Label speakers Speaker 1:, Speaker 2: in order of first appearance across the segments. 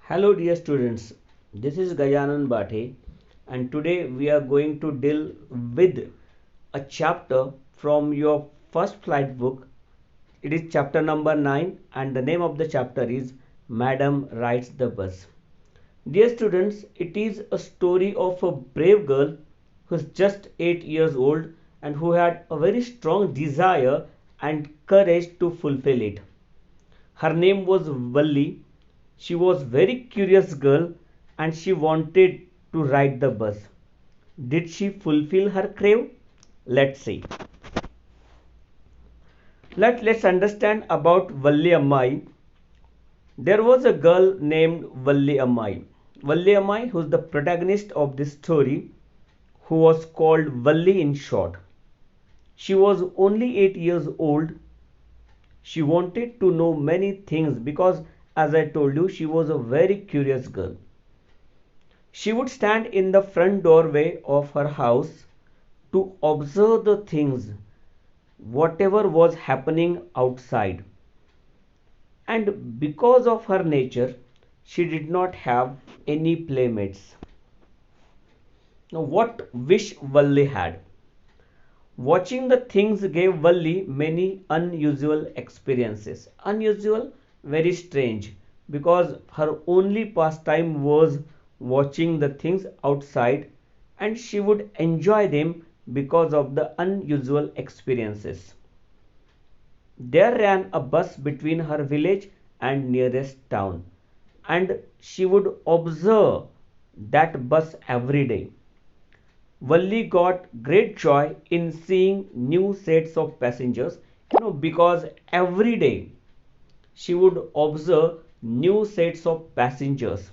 Speaker 1: Hello dear students, this is Gajanan Bhathe and today we are going to deal with a chapter from your first flight book. It is chapter number 9 and the name of the chapter is Madam Rides the Bus. Dear students, it is a story of a brave girl who is just 8 years old and who had a very strong desire and courage to fulfill it. Her name was Valli. She was very curious girl and she wanted to ride the bus. Did she fulfill her crave? Let's see. Let's understand about Valli Ammai. There was a girl named Valli Ammai. Valli Ammai, who is the protagonist of this story, who was called Valli in short. She was only 8 years old. She wanted to know many things because, as I told you, she was a very curious girl. She would stand in the front doorway of her house to observe the things, whatever was happening outside. And because of her nature, she did not have any playmates. Now, what wish Valli had? Watching the things gave Valli many unusual experiences. Unusual, very strange, because her only pastime was watching the things outside and she would enjoy them because of the unusual experiences. There ran a bus between her village and nearest town, and she would observe that bus every day. Valli got great joy in seeing new sets of passengers, because every day she would observe new sets of passengers.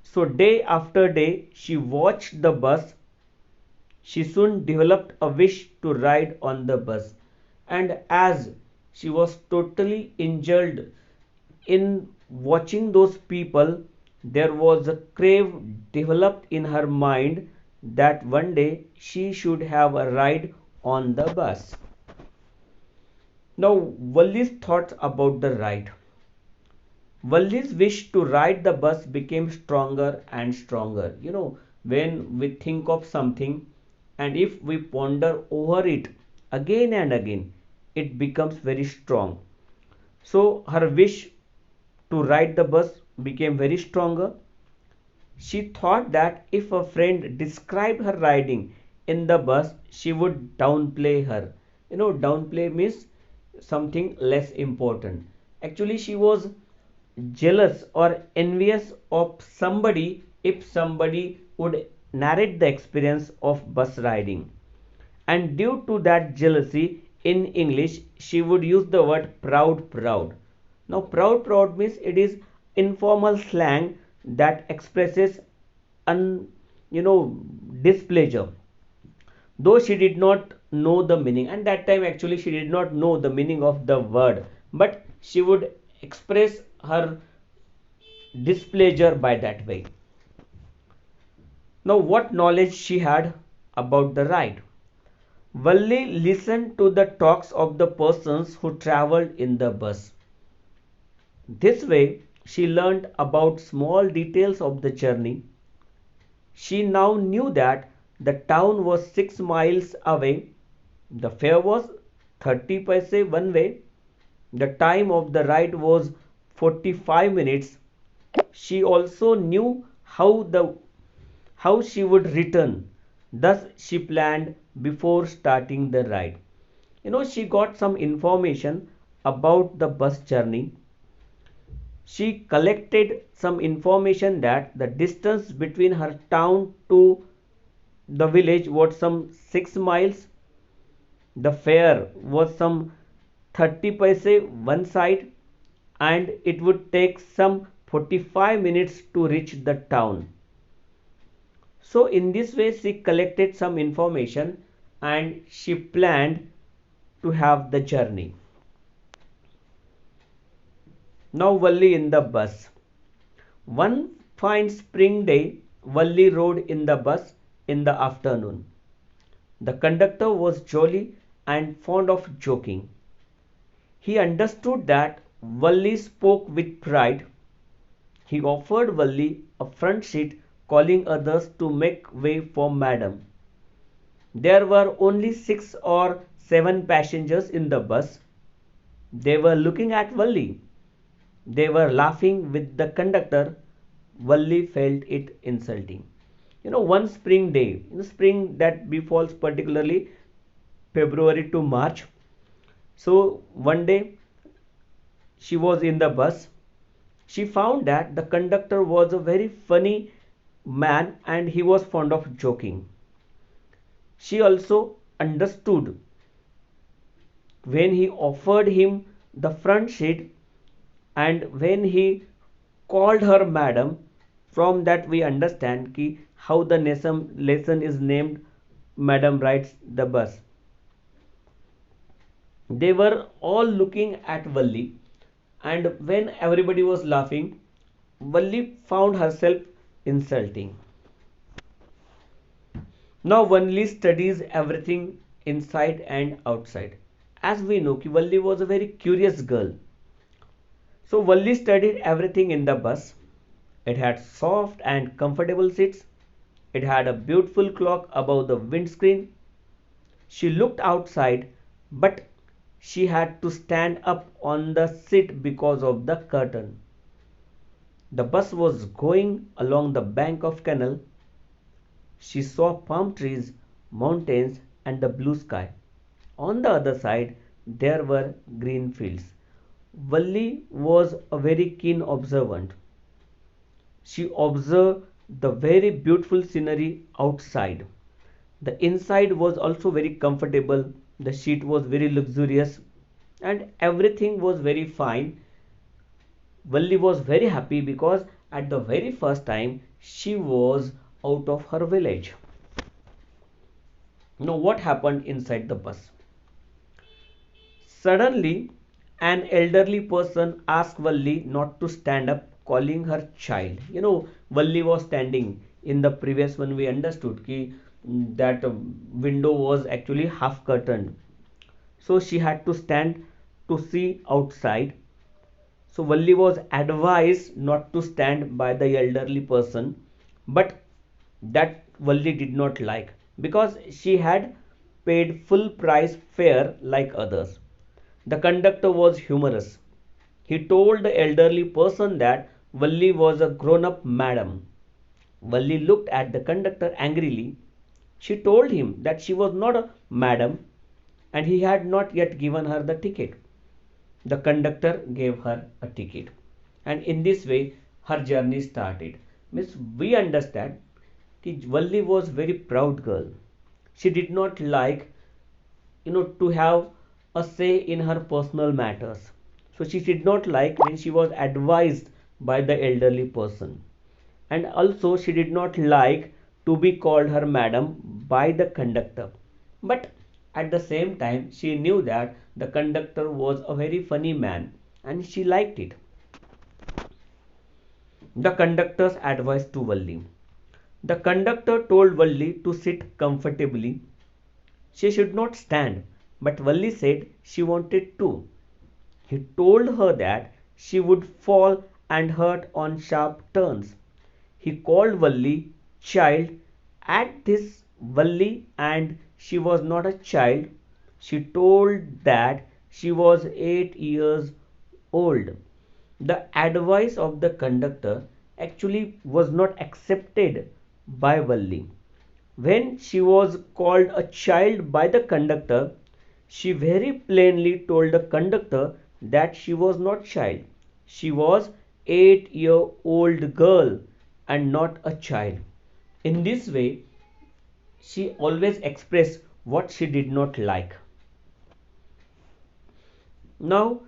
Speaker 1: So, day after day, she watched the bus. She soon developed a wish to ride on the bus, and as she was totally indulged in watching those people, there was a crave developed in her mind that one day she should have a ride on the bus. Now, Valli's thoughts about the ride. Valli's wish to ride the bus became stronger and stronger. When we think of something and if we ponder over it again and again, it becomes very strong. So, her wish to ride the bus became very stronger. She thought that if a friend described her riding in the bus, she would downplay her. Downplay means something less important. Actually, she was jealous or envious of somebody if somebody would narrate the experience of bus riding. And due to that jealousy, in English, she would use the word proud, proud. Now, proud, proud means it is informal slang that expresses un, displeasure. Though she did not know the meaning, and that time actually she did not know the meaning of the word, but she would express her displeasure by that way. Now, what knowledge she had about the ride? Valli listened to the talks of the persons who traveled in the bus. This way, she learned about small details of the journey. She now knew that the town was 6 miles away. The fare was 30 paise one way. The time of the ride was 45 minutes. She also knew how she would return. Thus, she planned before starting the ride. She got some information about the bus journey. She collected some information that the distance between her town to the village was some 6 miles. The fare was some 30 paise one side and it would take some 45 minutes to reach the town. So in this way she collected some information and she planned to have the journey. Now Valli in the bus. One fine spring day, Valli rode in the bus in the afternoon. The conductor was jolly and fond of joking. He understood that Valli spoke with pride. He offered Valli a front seat, calling others to make way for Madam. There were only 6 or 7 passengers in the bus. They were looking at Valli. They were laughing with the conductor. Valli felt it insulting. One spring day, spring that befalls particularly February to March. So one day she was in the bus. She found that the conductor was a very funny man and he was fond of joking. She also understood when he offered him the front seat and when he called her madam. From that we understand how the lesson is named Madam Rides the Bus. They were all looking at Valli, and when everybody was laughing, Valli found herself insulting. Now Valli studies everything inside and outside. As we know, Valli was a very curious girl. So Valli studied everything in the bus. It had soft and comfortable seats. It had a beautiful clock above the windscreen. She looked outside, but she had to stand up on the seat because of the curtain. The bus was going along the bank of canal. She saw palm trees, mountains, and the blue sky. On the other side, there were green fields. Valli was a very keen observant. She observed the very beautiful scenery outside. The inside was also very comfortable. The seat was very luxurious and everything was very fine. Valli was very happy because at the very first time she was out of her village. Now, what happened inside the bus? Suddenly, an elderly person asked Valli not to stand up, calling her child. Valli was standing. In the previous one, we understood that window was actually half curtained. So she had to stand to see outside. So Valli was advised not to stand by the elderly person, but that Valli did not like because she had paid full price fare like others. The conductor was humorous. He told the elderly person that Valli was a grown up madam. Valli looked at the conductor angrily. She told him that she was not a madam and he had not yet given her the ticket. The conductor gave her a ticket, and in this way her journey started. Miss, we understand that Valli was very proud girl. She did not like to have a say in her personal matters. So she did not like when she was advised by the elderly person. And also she did not like to be called her madam by the conductor. But at the same time she knew that the conductor was a very funny man and she liked it. The conductor's advice to Valli. The conductor told Valli to sit comfortably. She should not stand, but Valli said she wanted to. He told her that she would fall and hurt on sharp turns. He called Valli child. At this, Valli, and she was not a child, she told that she was 8 years old. The advice of the conductor actually was not accepted by Valli. When she was called a child by the conductor, she very plainly told the conductor that she was not child. She was 8-year-old girl and not a child. In this way, she always expressed what she did not like. Now,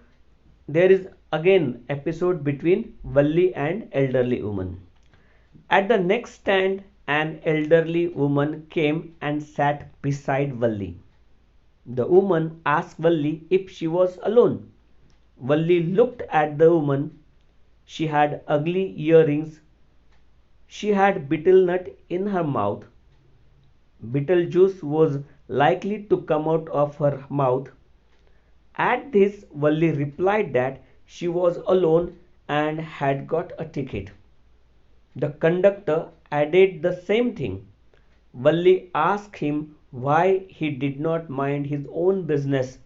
Speaker 1: there is again episode between Valli and elderly woman. At the next stand, an elderly woman came and sat beside Valli. The woman asked Valli if she was alone. Valli looked at the woman. She had ugly earrings. She had betel nut in her mouth. Betel juice was likely to come out of her mouth. At this, Valli replied that she was alone and had got a ticket. The conductor added the same thing. Valli asked him why he did not mind his own business.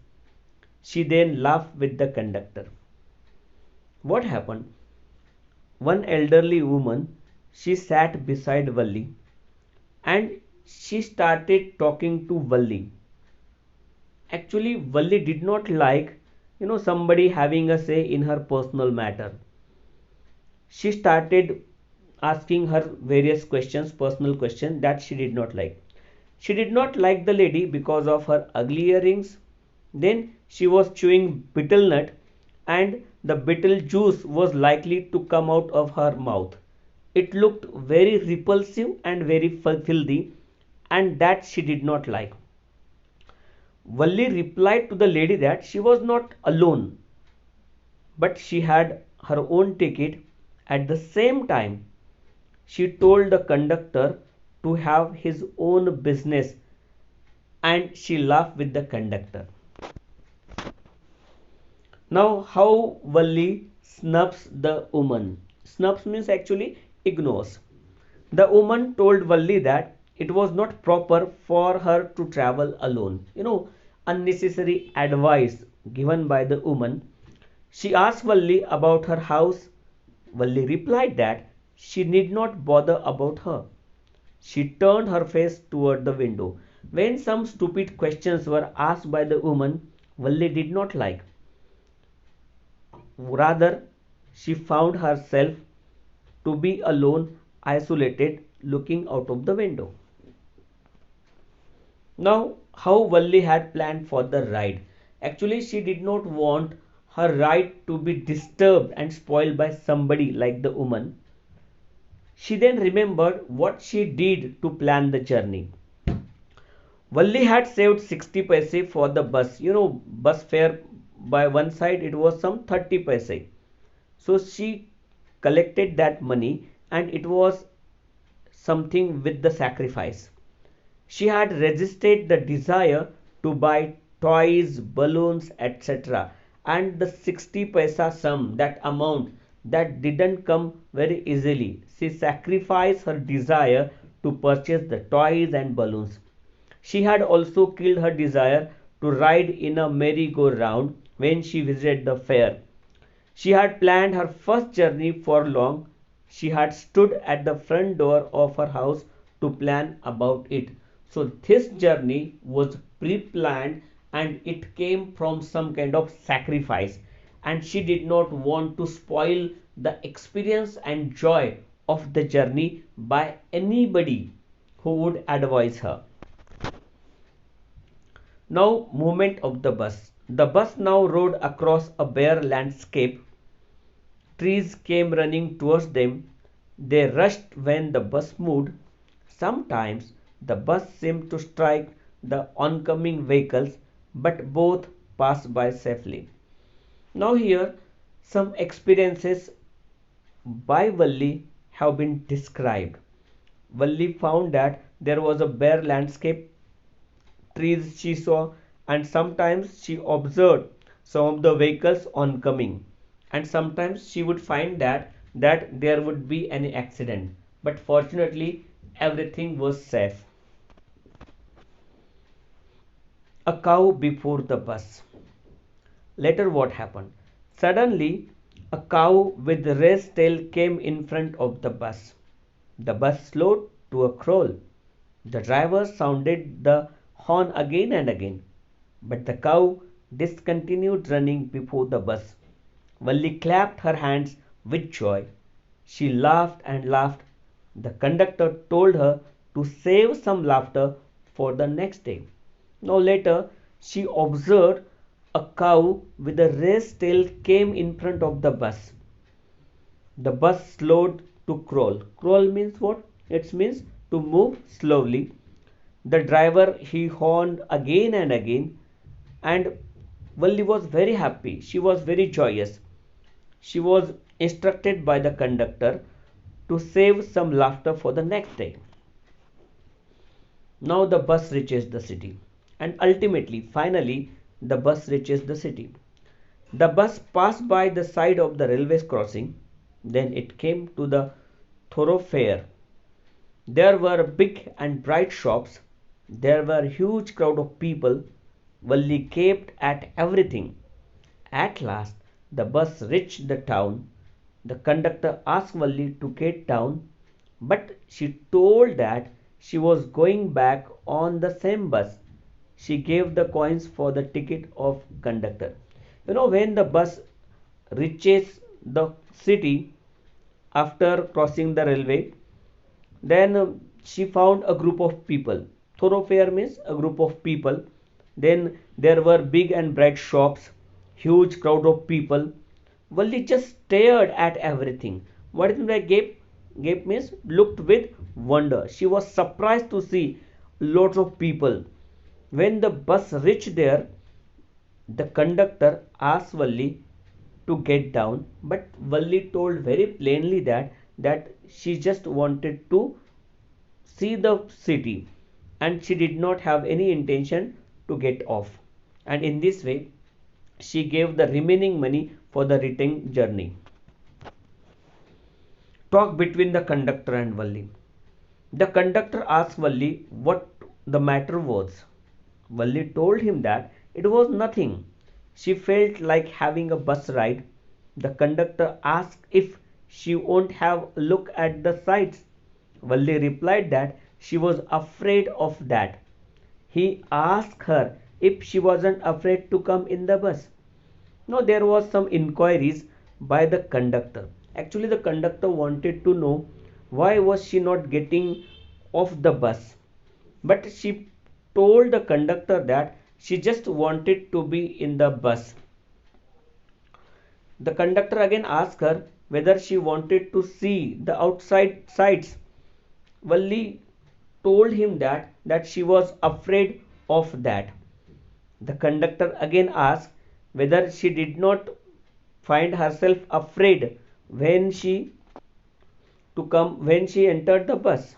Speaker 1: She then laughed with the conductor. What happened? One elderly woman, she sat beside Valli and she started talking to Valli. Actually, Valli did not like, somebody having a say in her personal matter. She started asking her various questions, personal questions that she did not like. She did not like the lady because of her ugly earrings. Then she was chewing betel nut and the betel juice was likely to come out of her mouth. It looked very repulsive and very filthy, and that she did not like. Valli replied to the lady that she was not alone, but she had her own ticket. At the same time, she told the conductor to have his own business, and she laughed with the conductor. Now, how Valli snubs the woman? Snubs means actually ignores. The woman told Valli that it was not proper for her to travel alone. Unnecessary advice given by the woman. She asked Valli about her house. Valli replied that she need not bother about her. She turned her face toward the window. When some stupid questions were asked by the woman, Valli did not like. Rather, she found herself to be alone, isolated, looking out of the window. Now, how Valli had planned for the ride. Actually, she did not want her ride to be disturbed and spoiled by somebody like the woman. She then remembered what she did to plan the journey. Valli had saved 60 paise for the bus. Bus fare by one side it was some 30 paise. So she collected that money and it was something with the sacrifice. She had resisted the desire to buy toys, balloons, etc. And the 60 paisa sum, that amount, that didn't come very easily. She sacrificed her desire to purchase the toys and balloons. She had also killed her desire to ride in a merry-go-round when she visited the fair. She had planned her first journey for long. She had stood at the front door of her house to plan about it. So this journey was pre-planned and it came from some kind of sacrifice. And she did not want to spoil the experience and joy of the journey by anybody who would advise her. Now, movement of the bus. The bus now rode across a bare landscape. Trees came running towards them. They rushed when the bus moved. Sometimes the bus seemed to strike the oncoming vehicles, but both passed by safely. Now, here some experiences by Valli have been described. Valli found that there was a bare landscape, trees she saw, and sometimes she observed some of the vehicles oncoming, and sometimes she would find that there would be any accident, but fortunately everything was safe. A cow before the bus. Later what happened? Suddenly a cow with raised tail came in front of the bus. The bus slowed to a crawl. The driver sounded the horn again and again, but the cow discontinued running before the bus. Valli clapped her hands with joy. She laughed and laughed. The conductor told her to save some laughter for the next day. Now later she observed a cow with a raised tail came in front of the bus. The bus slowed to crawl. Crawl means what? It means to move slowly. The driver he horned again and again, and Valli was very happy. She was very joyous. She was instructed by the conductor to save some laughter for the next day. Now the bus reaches the city, and ultimately, finally, the bus reaches the city. The bus passed by the side of the railway crossing. Then it came to the thoroughfare. There were big and bright shops. There were a huge crowd of people. Valli gaped at everything. At last, the bus reached the town. The conductor asked Valli to get down, but she told that she was going back on the same bus. She gave the coins for the ticket of conductor. When the bus reaches the city after crossing the railway, then she found a group of people. Thoroughfare means a group of people. Then there were big and bright shops, huge crowd of people. Valli just stared at everything. What is meant by gape? Gape means looked with wonder. She was surprised to see lots of people. When the bus reached there, the conductor asked Valli to get down, but Valli told very plainly that she just wanted to see the city and she did not have any intention to get off. And in this way, she gave the remaining money for the return journey. Talk between the conductor and Valli. The conductor asked Valli what the matter was. Valli told him that it was nothing. She felt like having a bus ride. The conductor asked if she won't have a look at the sights. Valli replied that she was afraid of that. He asked her if she wasn't afraid to come in the bus. Now there was some inquiries by the conductor. Actually, the conductor wanted to know why was she not getting off the bus. But she told the conductor that she just wanted to be in the bus. The conductor again asked her whether she wanted to see the outside sights. Valli told him that she was afraid of that. The conductor again asked whether she did not find herself afraid when she entered the bus.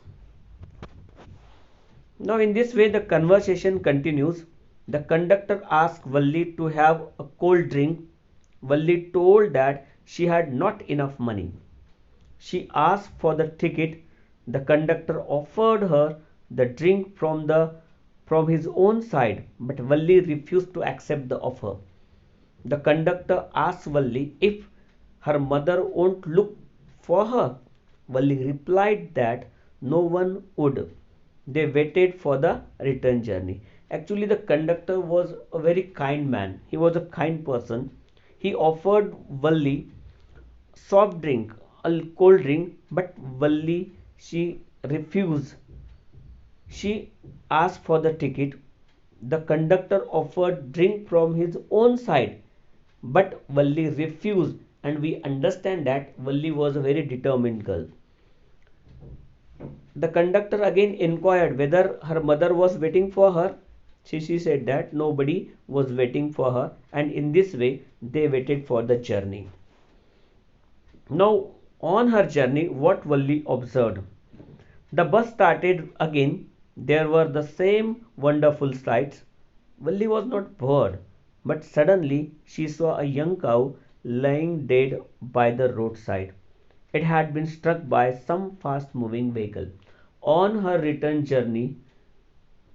Speaker 1: Now in this way the conversation continues. The conductor asked Valli to have a cold drink. Valli told that she had not enough money. She asked for the ticket. The conductor offered her the drink from his own side, but Valli refused to accept the offer. The conductor asked Valli if her mother won't look for her. Valli replied that no one would. They waited for the return journey. Actually, the conductor was a very kind man. He was a kind person. He offered Valli soft drink, a cold drink, but Valli she refused. She asked for the ticket. The conductor offered drink from his own side, but Valli refused, and we understand that Valli was a very determined girl. The conductor again inquired whether her mother was waiting for her. She said that nobody was waiting for her, and in this way they waited for the journey. Now, on her journey, what Valli observed? The bus started again. There were the same wonderful sights. Valli was not bored, but suddenly she saw a young cow lying dead by the roadside. It had been struck by some fast moving vehicle. On her return journey,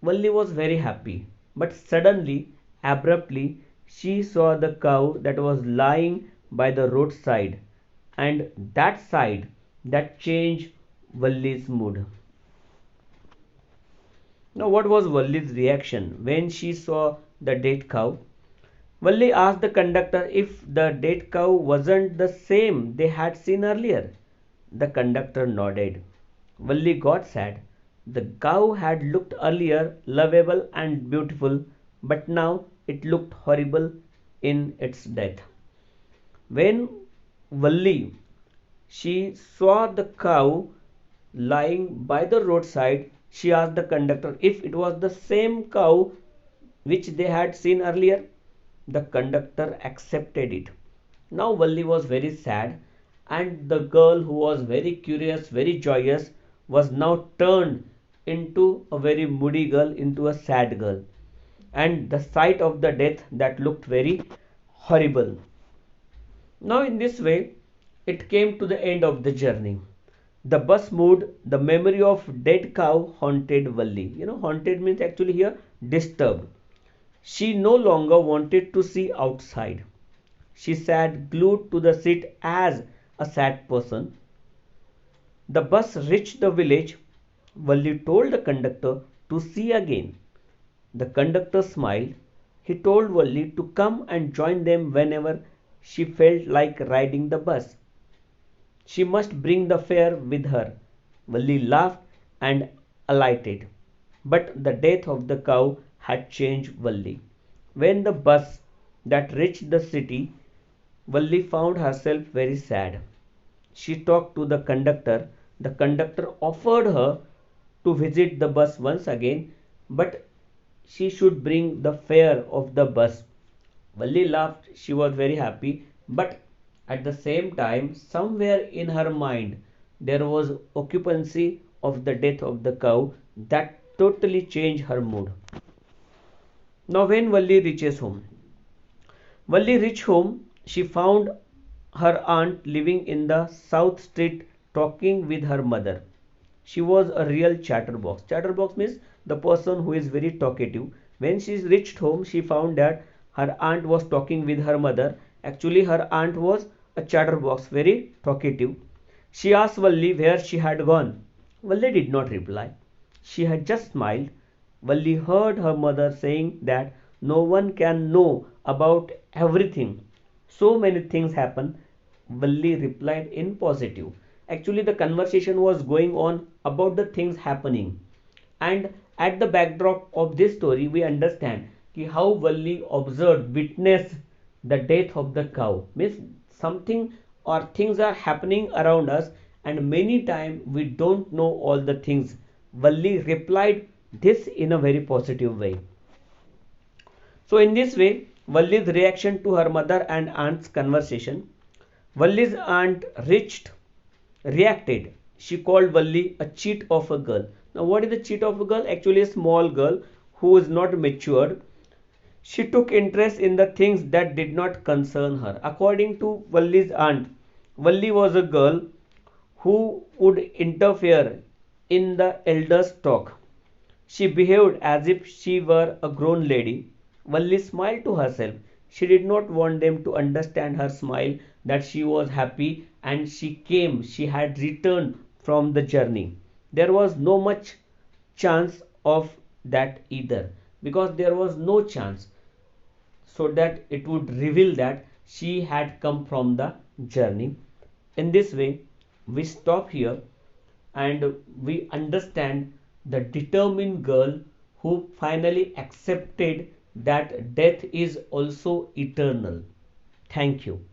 Speaker 1: Valli was very happy, but suddenly, abruptly, she saw the cow that was lying by the roadside, and that sight that changed Valli's mood. Now, what was Valli's reaction when she saw the dead cow? Valli asked the conductor if the dead cow wasn't the same they had seen earlier. The conductor nodded. Valli got sad. The cow had looked earlier lovable and beautiful, but now it looked horrible in its death. When Valli she saw the cow lying by the roadside, she asked the conductor if it was the same cow which they had seen earlier. The conductor accepted it. Now Valli was very sad, and the girl who was very curious, very joyous, was now turned into a very moody girl, into a sad girl. And the sight of the death that looked very horrible. Now, in this way, it came to the end of the journey. The bus moved, the memory of dead cow haunted Valli. Haunted means actually here disturbed. She no longer wanted to see outside. She sat glued to the seat as a sad person. The bus reached the village. Valli told the conductor to see again. The conductor smiled. He told Valli to come and join them whenever she felt like riding the bus. She must bring the fare with her. Valli laughed and alighted. But the death of the cow had changed Valli. When the bus that reached the city, Valli found herself very sad. She talked to the conductor. The conductor offered her to visit the bus once again, but she should bring the fare of the bus. Valli laughed. She was very happy, but at the same time, somewhere in her mind, there was occupancy of the death of the cow that totally changed her mood. Now, when Valli reaches home, Valli reached home. She found her aunt living in the south street talking with her mother. She was a real chatterbox. Chatterbox means the person who is very talkative. When she reached home, she found that her aunt was talking with her mother. Actually, her aunt was a chatterbox, very talkative. She asked Valli where she had gone. Valli did not reply. She had just smiled. Valli heard her mother saying that no one can know about everything. So many things happen. Valli replied in positive. Actually, the conversation was going on about the things happening. And at the backdrop of this story, we understand how Valli observed, witnessed the death of the cow. Means something or things are happening around us, and many times we don't know all the things. Valli replied this in a very positive way. So, in this way, Valli's reaction to her mother and aunt's conversation, Valli's aunt reacted. She called Valli a cheat of a girl. Now, what is the cheat of a girl? Actually, a small girl who is not matured. She took interest in the things that did not concern her. According to Valli's aunt, Valli was a girl who would interfere in the elders' talk. She behaved as if she were a grown lady. Valli smiled to herself. She did not want them to understand her smile, that she was happy and she had returned from the journey. There was no much chance of that either, because there was no chance so that it would reveal that she had come from the journey. In this way, we stop here and we understand the determined girl who finally accepted that death is also eternal. Thank you.